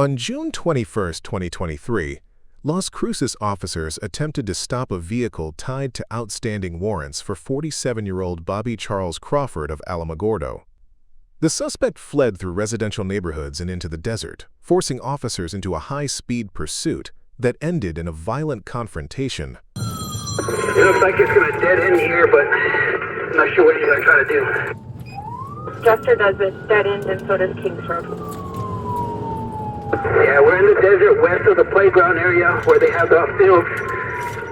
On June 21, 2023, Las Cruces officers attempted to stop a vehicle tied to outstanding warrants for 47-year-old Bobby Charles Crawford of Alamogordo. The suspect fled through residential neighborhoods and into the desert, forcing officers into a high-speed pursuit that ended in a violent confrontation. It looks like it's going to dead end here, but I'm not sure what you're going to try to do. Chester does it dead end, and so does Kings Road. Yeah, we're in the desert west of the playground area where they have the fields.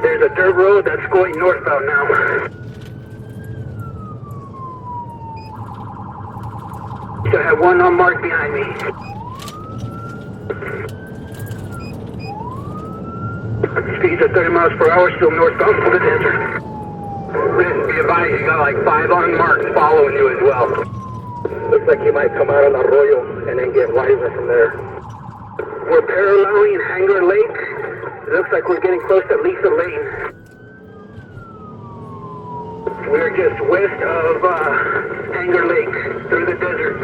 There's a dirt road that's going northbound now. Still have one unmarked behind me. Speeds at 30 miles per hour, still northbound for the desert. Be advised, you got like 5 unmarked following you as well. Looks like you might come out on Arroyo and then get wiser from there. We're paralleling Hanger Lake. It looks like we're getting close to Lisa Lane. We're just west of Hanger Lake, through the desert.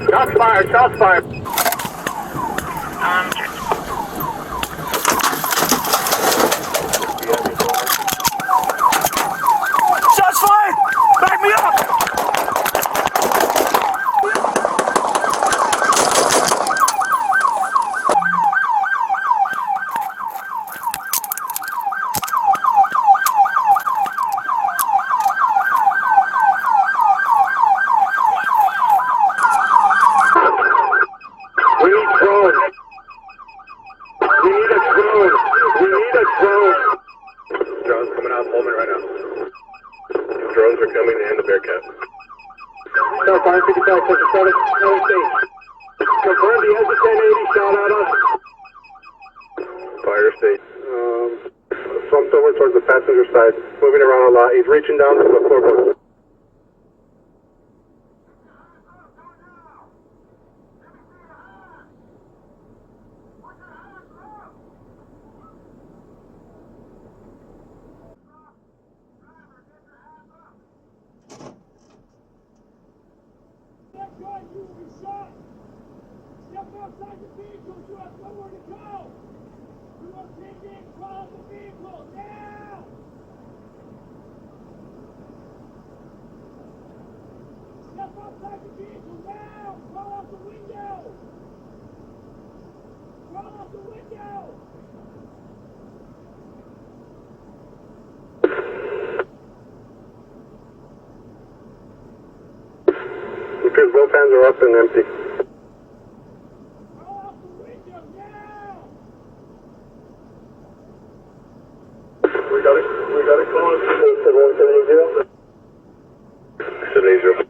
Shots fired, shots fired. Shots fired! Back me up! Drones coming out of Holman right now. Drones are coming in the Bearcat. South 555, Texas 7, North State. Confirm the exit 1080 shot at us. Fire state. Slumped over towards the passenger side. Moving around a lot. He's reaching down to the floorboard. You will be shot! Step outside the vehicle! You have nowhere to go! You must take in control of the vehicle! Now! Step outside the vehicle now! Crawl out the window! Crawl out the window! Because both hands are up and empty. Crawl out the window now! We got it close. 780.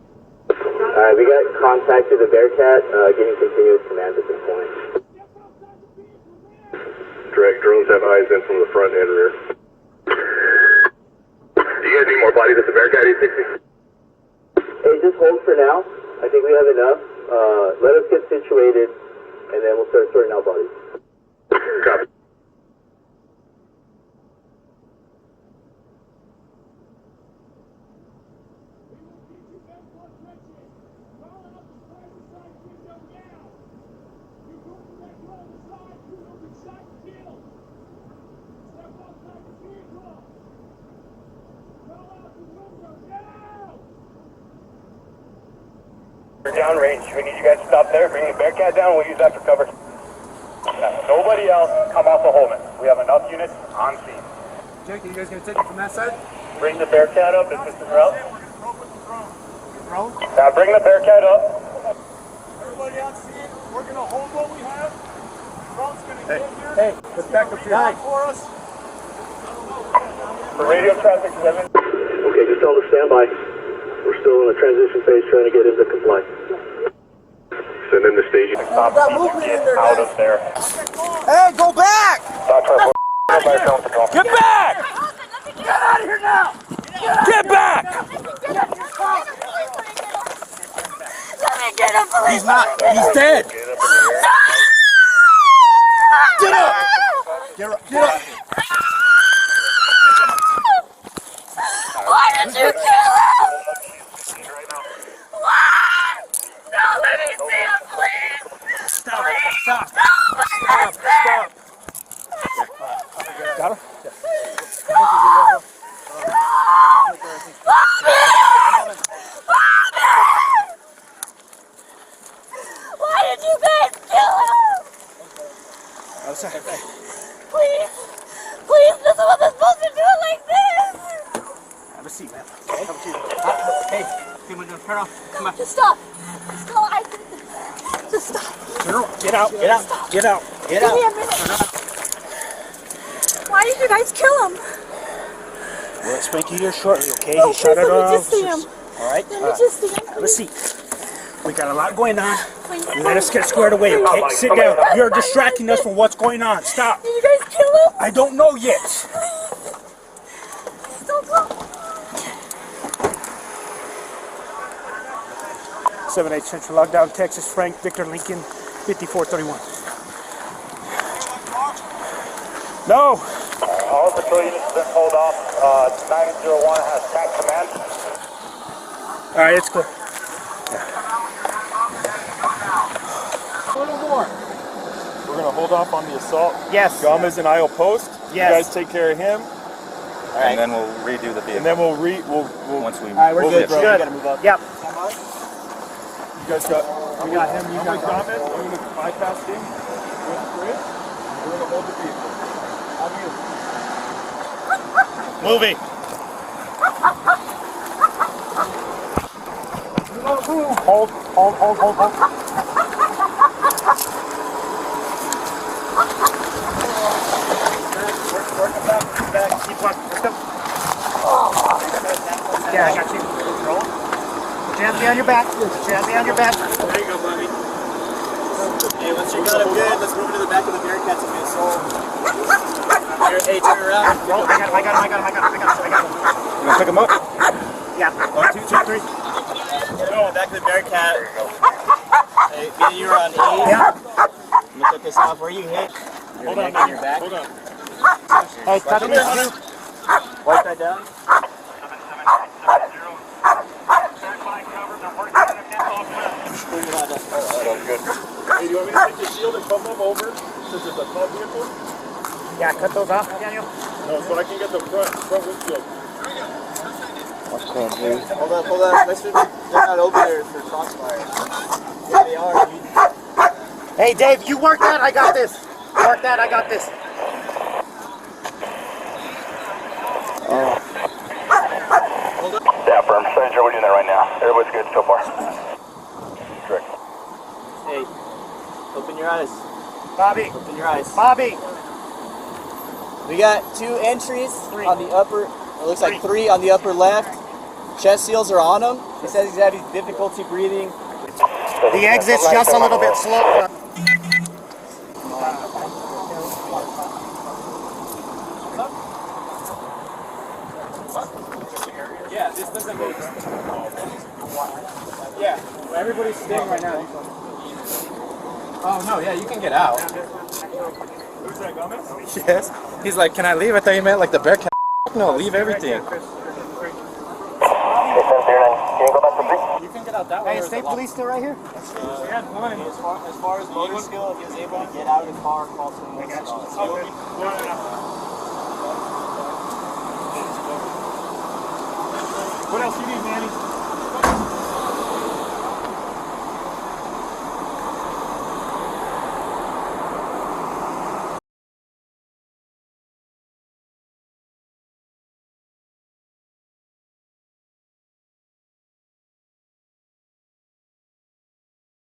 Alright, we got contact to the Bearcat, getting continuous command at this point. Direct drones have eyes in from the front and rear. Do you guys need more bodies at the Bearcat 860? Hey, just hold for now. I think we have enough. Let us get situated, and then we'll start sorting out bodies. Copy. We're downrange. We need you guys to stop there. Bring the Bearcat down. We'll use that for cover. Nobody else come off of Holman. We have enough units on scene. Jake, are you guys going to take it from that side? Bring the Bearcat up. Is this the route? Drone? Now bring the Bearcat up. Everybody on scene, we're going to hold what we have. Drone's going to get here. Hey, let's back up here. For us. For radio traffic 7. Okay, just tell them to stand by. We're still in the transition phase trying to get into comply. Send in the staging. Stop people get out of there. Hey, go back! Get back! Get out of here now! Get back! Let me get a police! He's not, he's dead! Get up! Get up! Get up! Why did you kill him? Why? No! you guys kill him? Oh, sorry. Please, please, this wasn't supposed to do it like this. Have a seat, man. Okay. Come to you. Hey, come on, turn off. Come on. Just stop. Just stop. Turn off. Get out. Get out. Stop. Get out. Get Give out. me a minute. Why did you guys kill him? Well, let's make you here shortly, okay? No, He shut please, it let me off. just see him. All right? Let me just see him. Have a seat. We got a lot going on. Please. Let us get squared away, okay? Sit down. You're distracting us from what's going on. Stop. Did you guys kill him? I don't know yet. Please don't go. 7-8 Central Lockdown, Texas, Frank, Victor, Lincoln, 5431. No. All patrol units have been pulled off. 901 has TAC command. All right, it's cool. A little more. We're gonna hold off on the assault. Yes. Gomez and I'll post. Yes. You guys take care of him. All right. And then we'll redo the vehicle. And then we'll once we. All right, we're we'll good. bro. Good. We gotta move up. Yep. You guys got. We got him. You I'm got with Gomez. I'm gonna bypass him with Chris. We're gonna hold the vehicle. How do you? Moving. Hold. Work the back. Keep walking. Let's go. Yeah, I got you. Roll. Put your hands behind your back. Put your hands behind your back. There you go, Bobby. Hey, once you got him good, let's move into the back of the Bearcats again. So, hey, turn around. Roll. I got him. You gonna pick him up? Yeah. 1, 2, 3. Go back to the Bearcat. Hey, me and you are on 8. Yeah. Let me cut this off. Where you hit? Hold on, on your back. Hold on. Hey, touch me. Wipe that down. Hey, do you want me to take the shield and pump them over since it's a club vehicle? Yeah, cut those off, Daniel. No, so I can get the front windshield. Hold on. Let's they're not over there for crossfire. Yeah, they are, dude. Hey, Dave, you work that. I got this. Work that. I got this. Yeah, firm. Stranger, we're doing that right now. Everybody's good so far. Correct. Hey, open your eyes. Bobby. Open your eyes. Bobby. We got 2 entries on the upper, it looks like 3 on the upper left. Chest seals are on him. He says he's having difficulty breathing. The exit's just a little bit slow. Yeah, this doesn't move. Yeah, everybody's staying right now. Oh no, yeah, you can get out. Who's that, Gomez? Yes. He's like, can I leave? I thought you meant like the Bearcat. No, leave everything. You can get out that way. Hey, is state police still right here? As far as motor skill, if he was able to get out of his car, call someone else. What else you need, Manny?